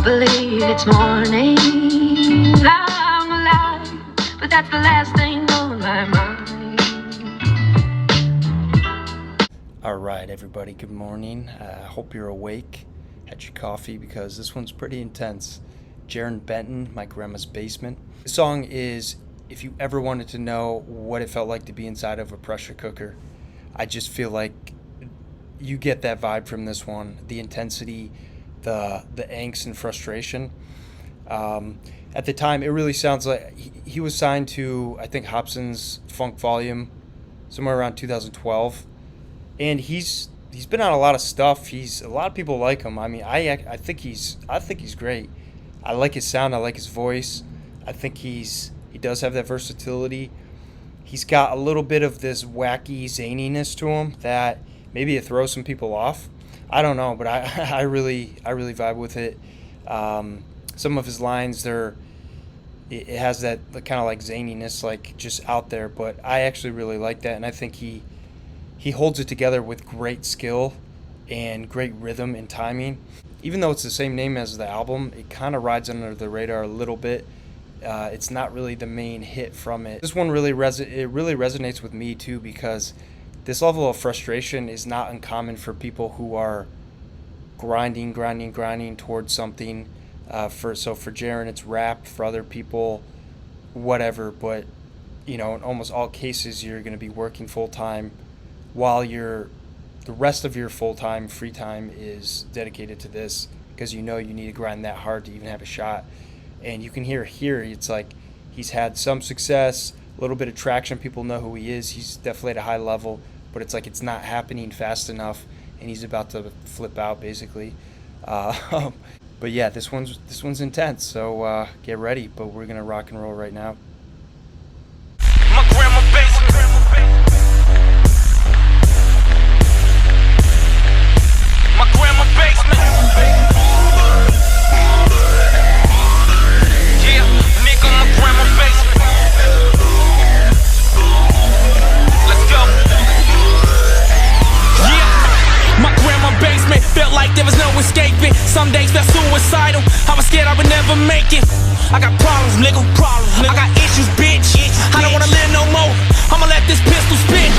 believe it's morning. I'm alive, but that's the last thing on my mind. All right, everybody, good morning. I hope you're awake, had your coffee, because this one's pretty intense. Jarren Benton, My Grandma's Basement. The song is, if you ever wanted to know what it felt like to be inside of a pressure cooker, I just feel like you get that vibe from this one. The intensity, the angst and frustration. At the time, it really sounds like he was signed to, I think, Hobson's Funk Volume somewhere around 2012. And he's been on a lot of stuff. A lot of people like him. I mean, I think he's great. I like his sound. I like his voice. I think he does have that versatility. He's got a little bit of this wacky zaniness to him that maybe it throws some people off. I don't know, but I really vibe with it. Some of his lines, it has that kind of like zaniness, like just out there. But I actually really like that, and I think he holds it together with great skill and great rhythm and timing. Even though it's the same name as the album, it kind of rides under the radar a little bit. It's not really the main hit from it. This one really resonates with me too, because this level of frustration is not uncommon for people who are grinding towards something. For Jarren, it's rap. For other people, whatever. But in almost all cases, you're going to be working full time, while the rest of your full-time free time is dedicated to this, because you need to grind that hard to even have a shot. And you can hear here, it's like he's had some success, a little bit of traction, people know who he is, he's definitely at a high level, but it's like it's not happening fast enough, and he's about to flip out, basically. But yeah, this one's intense, so get ready, but we're going to rock and roll right now. My grandma basement. My grandma basement. Yeah, nigga, my grandma basement. Let's go. Yeah, my grandma basement felt like there was no escaping. Some days felt suicidal. I was scared I would never make it. I got problems, nigga. I got issues, bitch. I don't wanna live no more. I'ma let this pistol spit.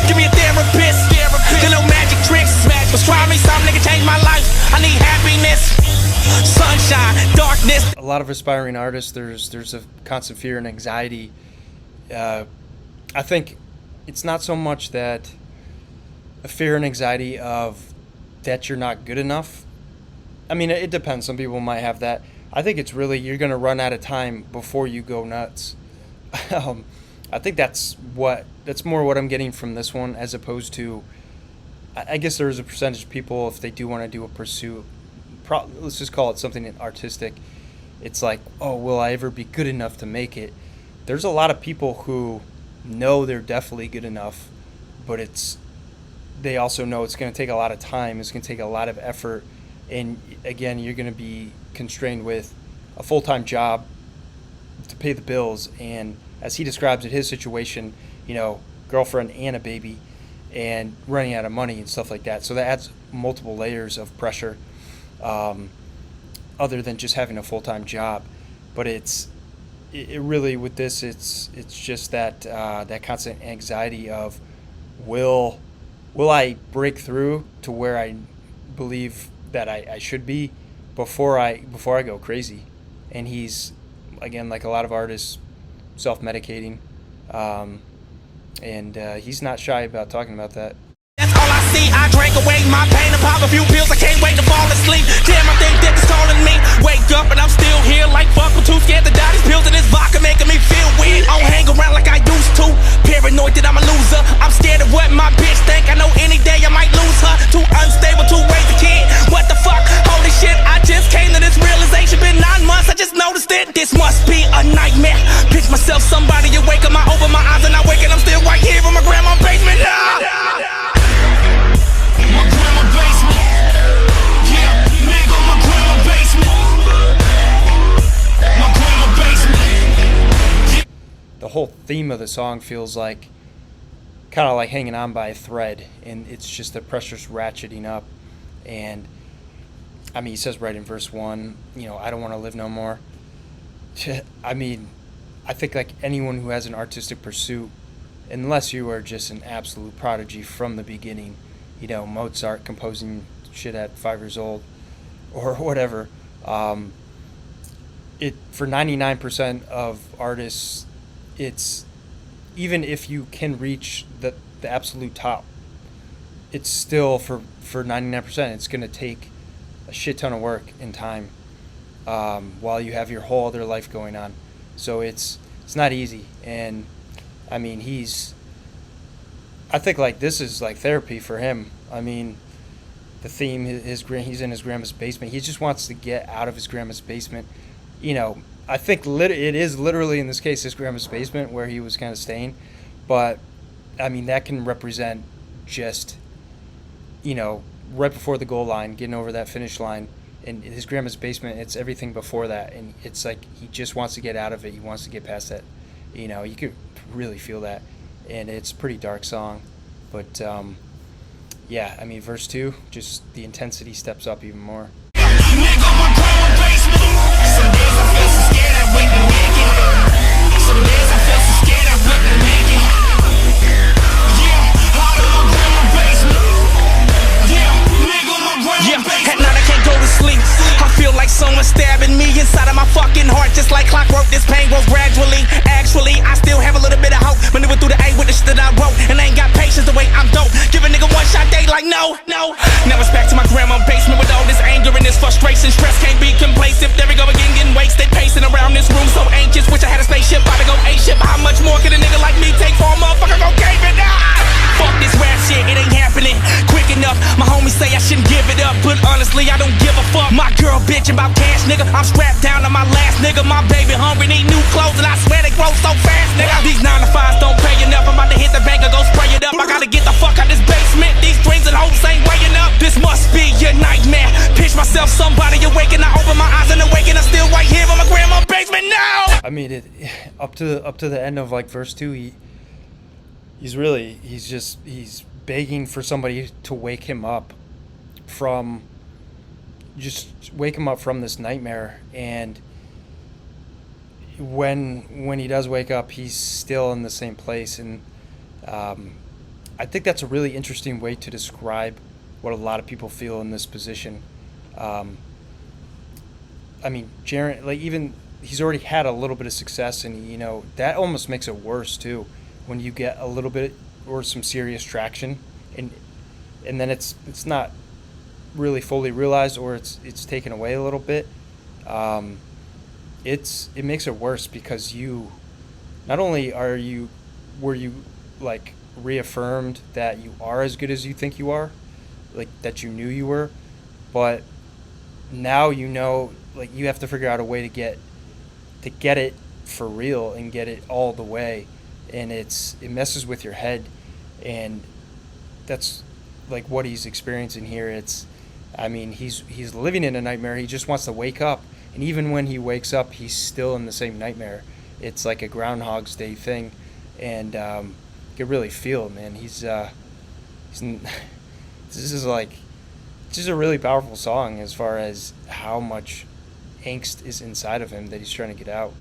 Give me a therapist. There no magic tricks. Was trying me some nigga change my life. I need happiness, sunshine, darkness. A lot of aspiring artists, there's a constant fear and anxiety. I think it's not so much that a fear and anxiety of that you're not good enough. I mean, it depends. Some people might have that. I think it's really you're going to run out of time before you go nuts. I think that's more what I'm getting from this one, as opposed to, I guess there is a percentage of people, if they do want to do a pursuit, let's just call it something artistic, it's like, oh, will I ever be good enough to make it? There's a lot of people who know they're definitely good enough, but they also know it's going to take a lot of time, it's going to take a lot of effort, and again, you're going to be constrained with a full-time job to pay the bills, and as he describes it, his situation, girlfriend and a baby, and running out of money and stuff like that. So that adds multiple layers of pressure, other than just having a full-time job. But it really, with this, it's just that constant anxiety of, will I break through to where I believe that I should be before I go crazy. And he's, again, like a lot of artists, self-medicating, and he's not shy about talking about that. That's all I see. I drank away my pain and pop a few pills. I can't wait to fall asleep. Damn, I think that it's calling me. Wake up and I'm still here like fuck. I'm too scared to die. These pills and this vodka making me feel weird. I don't hang around like I used to. Paranoid that I'm a loser. I'm scared of what my bitch think. I know any day I might lose her. Too unstable to raise a kid. What the fuck? Holy shit, I just came to this realization. Been 9 months, I just noticed it. This must be a nightmare. Pitch myself somebody awake. I open my eyes and I wake and I'm still right here in my grandma's basement. My grandma basement. Yeah, nigga, my grandma basement. My grandma basement. The whole theme of the song feels like kind of like hanging on by a thread, and it's just the pressure's ratcheting up, and I mean, he says right in verse 1, I don't want to live no more. I mean, I think like anyone who has an artistic pursuit, unless you are just an absolute prodigy from the beginning, Mozart composing shit at 5 years old or whatever, it for 99% of artists, it's even if you can reach the absolute top, it's still for 99%, it's going to take a shit ton of work and time, while you have your whole other life going on. So it's not easy. And I mean, I think like this is like therapy for him. I mean, the theme, he's in his grandma's basement. He just wants to get out of his grandma's basement. I think it is literally in this case his grandma's basement where he was kind of staying. But I mean, that can represent just, right before the goal line, getting over that finish line. And his grandma's basement, it's everything before that. And it's like he just wants to get out of it. He wants to get past that. You could really feel that. And it's a pretty dark song. But, yeah, I mean, verse 2, just the intensity steps up even more. Like someone stabbing me inside of my fucking heart, just like clockwork. This pain grows gradually. Actually, I still have a little bit of hope. Maneuver through the A with the shit that I wrote, and I ain't got patience the way I'm dope. Give a nigga one shot, they like no. Now it's back to my grandma's basement with all this anger and this frustration. Stress can't be complacent. There we go again, getting wasted, pacing around this room so anxious. Wish I had a spaceship, about to go A-ship. How much more could a nigga like me take for a motherfucker go cave it? Fuck this rap shit, it ain't happening quick enough. My homies say I shouldn't give it up, but honestly, I don't give a fuck. My girl bitch about cash, nigga. I'm strapped down to my last nigga. My baby hungry, need new clothes, and I swear they grow so fast, nigga. These 9 to 5s don't pay enough. I'm about to hit the bank and go spray it up. I gotta get the fuck out this basement. These dreams and hopes ain't weighing up. This must be your nightmare. Pitch myself somebody awake, and I open my eyes and awake, and I'm still right here in my grandma's basement now. I mean, up to the end of like verse 2, he's begging for somebody to wake him up from this nightmare. And when he does wake up, he's still in the same place. And I think that's a really interesting way to describe what a lot of people feel in this position. I mean, Jarren, like, even he's already had a little bit of success, and that almost makes it worse too, when you get a little bit or some serious traction, and then it's not really fully realized, or it's taken away a little bit. It makes it worse, because you not only were you like reaffirmed that you are as good as you think you are, like that you knew you were, but now like you have to figure out a way to get it for real and get it all the way. And it messes with your head, and that's like what he's experiencing here. He's living in a nightmare. He just wants to wake up, and even when he wakes up, he's still in the same nightmare. It's like a Groundhog's Day thing, and you can really feel it, man. This is a really powerful song as far as how much angst is inside of him that he's trying to get out.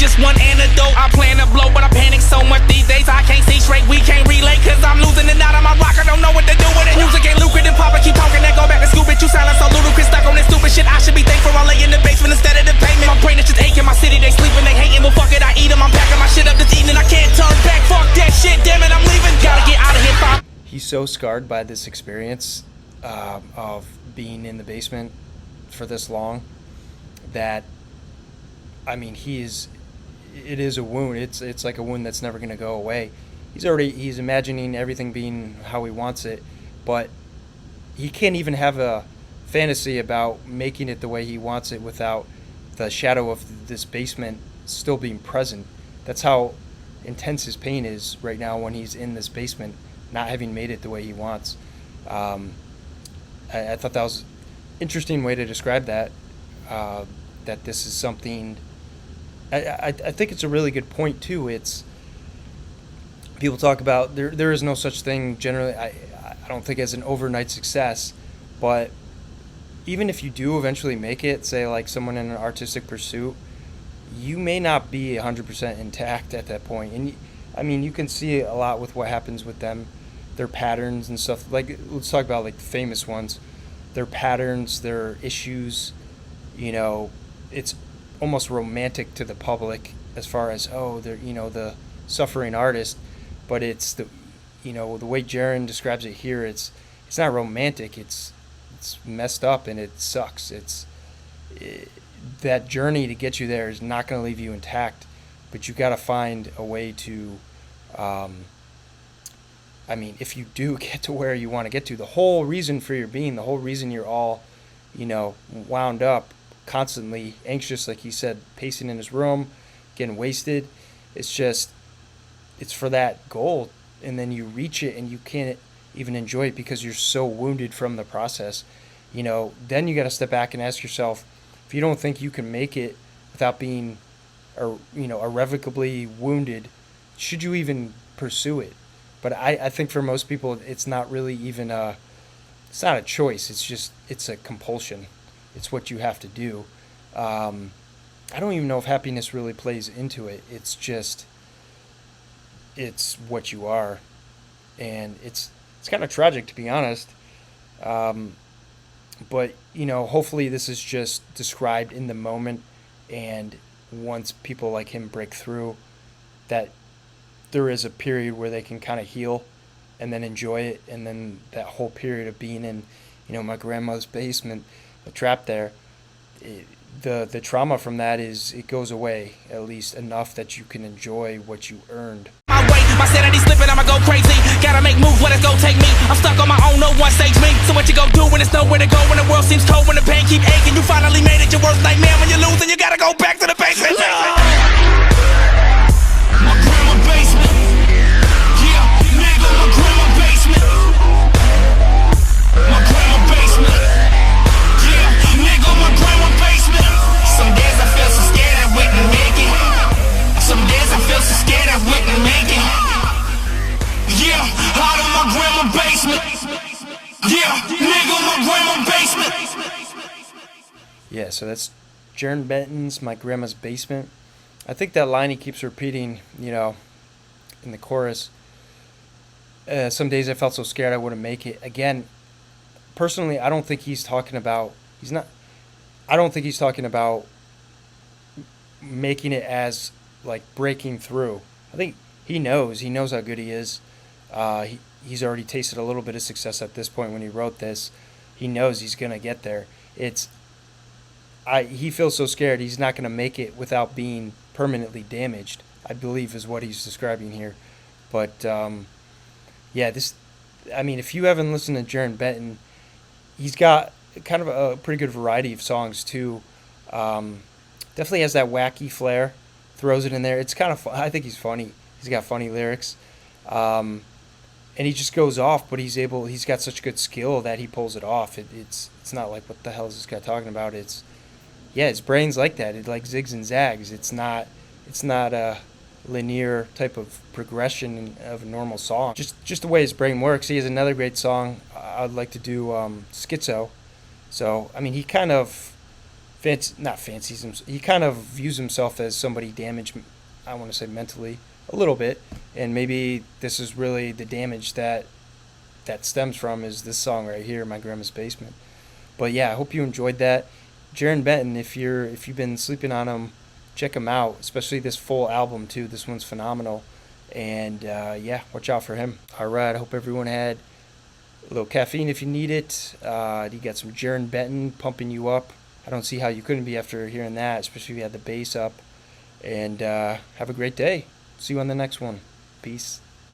Just one antidote. I plan to blow, but I panic so much these days I can't see straight. We can't relate, cause I'm losing it out of my rock. I don't know what to do with it. Music ain't lucrative. Papa keep talking, then go back to school. Bitch, you sound so ludicrous. Stuck on this stupid shit. I should be thankful I lay in the basement instead of the payment. My brain is just aching. My city, they sleeping, they hating. Well, fuck it, I eat them. I'm packing my shit up this evening. I can't turn back. Fuck that shit, damn it, I'm leaving. Gotta get out of here. He's so scarred by this experience of being in the basement for this long that, I mean, it is a wound. It's like a wound that's never going to go away. He's imagining everything being how he wants it, but he can't even have a fantasy about making it the way he wants it without the shadow of this basement still being present. That's how intense his pain is right now when he's in this basement, not having made it the way he wants. I thought that was an interesting way to describe that. That this is something. I think it's a really good point too. It's people talk about there is no such thing generally. I don't think as an overnight success, but even if you do eventually make it, say like someone in an artistic pursuit, you may not be 100% intact at that point. And I mean, you can see a lot with what happens with them, their patterns and stuff. Like, let's talk about like the famous ones, their patterns, their issues. You know, it's almost romantic to the public as far as, oh, they're, you know, the suffering artist, but it's the, you know, the way Jarren describes it here, it's not romantic. It's messed up and it sucks. That journey to get you there is not going to leave you intact, but you got to find a way to. I mean, if you do get to where you want to get to, the whole reason for your being, the whole reason you're all, you know, wound up, constantly anxious, like he said, pacing in his room, getting wasted. It's for that goal, and then you reach it and you can't even enjoy it because you're so wounded from the process. You know, then you got to step back and ask yourself, if you don't think you can make it without being, irrevocably wounded, should you even pursue it? But I think for most people, it's not really even it's not a choice. It's a compulsion. It's what you have to do. I don't even know if happiness really plays into it. It's what you are. And it's kind of tragic, to be honest. But, you know, hopefully this is just described in the moment, and once people like him break through, that there is a period where they can kind of heal and then enjoy it, and then that whole period of being in, you know, my grandma's basement, trapped there, the trauma from that it goes away, at least enough that you can enjoy what you earned. My sanity slipping, I'ma go crazy. Gotta make moves, where it's gonna take me. I'm stuck on my own, no one saves me. So what you gonna do when there's nowhere to go? When the world seems cold, when the pain keep aching. You finally made it, your worst nightmare. When you lose, and you gotta go back to the basement. My grandma basement. Yeah, nigga, my grandma basement. My grandma basement. Yeah, nigga, my grandma basement. Some days I feel so scared I wouldn't make it. Some days I feel so scared I wouldn't make it. Yeah, out of my grandma basement. Yeah, nigga, my grandma basement. Yeah, so that's Jarren Benton's My Grandma's Basement. I think that line he keeps repeating, you know, in the chorus, some days I felt so scared I wouldn't make it. Again, personally, I don't think he's talking about making it as like breaking through. I think he knows how good he is. He's already tasted a little bit of success at this point when he wrote this. He knows he's gonna get there. He feels so scared he's not gonna make it without being permanently damaged, I believe is what he's describing here. But if you haven't listened to Jarren Benton, he's got kind of a pretty good variety of songs too. Definitely has that wacky flair, throws it in there. It's kind of fun. I think he's funny. He's got funny lyrics. And he just goes off, but he's got such good skill that he pulls it off. It's not like, what the hell is this guy talking about? His brain's like that. It like zigs and zags. It's not a linear type of progression of a normal song. Just the way his brain works. He has another great song I'd like to do, Schizo. So, I mean, he kind of he kind of views himself as somebody damaged, I want to say mentally, a little bit, and maybe this is really the damage that stems from is this song right here, My Grandma's Basement. But yeah, I hope you enjoyed that. Jarren Benton, if you've been sleeping on him, check him out, especially this full album too. This one's phenomenal, and watch out for him. All right, I hope everyone had a little caffeine if you need it. You got some Jarren Benton pumping you up. I don't see how you couldn't be after hearing that, especially if you had the bass up. And have a great day. See you on the next one. Peace.